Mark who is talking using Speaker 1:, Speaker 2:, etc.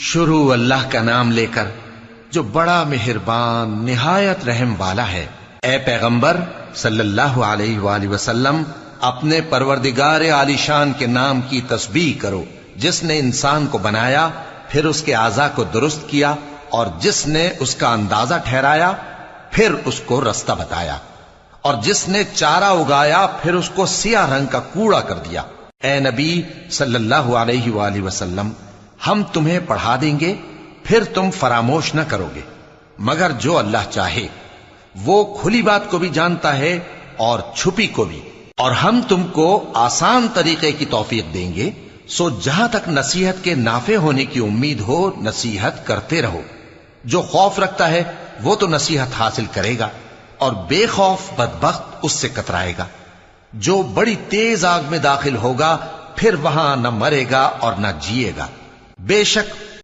Speaker 1: شروع اللہ کا نام لے کر جو بڑا مہربان نہایت رحم والا ہے۔ اے پیغمبر صلی اللہ علیہ وآلہ وسلم، اپنے پروردگار عالی شان کے نام کی تسبیح کرو، جس نے انسان کو بنایا، پھر اس کے اعضاء کو درست کیا، اور جس نے اس کا اندازہ ٹھہرایا، پھر اس کو رستہ بتایا، اور جس نے چارہ اگایا، پھر اس کو سیاہ رنگ کا کوڑا کر دیا۔ اے نبی صلی اللہ علیہ وآلہ وسلم، ہم تمہیں پڑھا دیں گے، پھر تم فراموش نہ کرو گے، مگر جو اللہ چاہے۔ وہ کھلی بات کو بھی جانتا ہے اور چھپی کو بھی، اور ہم تم کو آسان طریقے کی توفیق دیں گے، سو جہاں تک نصیحت کے نافع ہونے کی امید ہو نصیحت کرتے رہو۔ جو خوف رکھتا ہے وہ تو نصیحت حاصل کرے گا، اور بے خوف بدبخت اس سے کترائے گا۔ جو بڑی تیز آگ میں داخل ہوگا، پھر وہاں نہ مرے گا اور نہ جیے گا۔ بے شک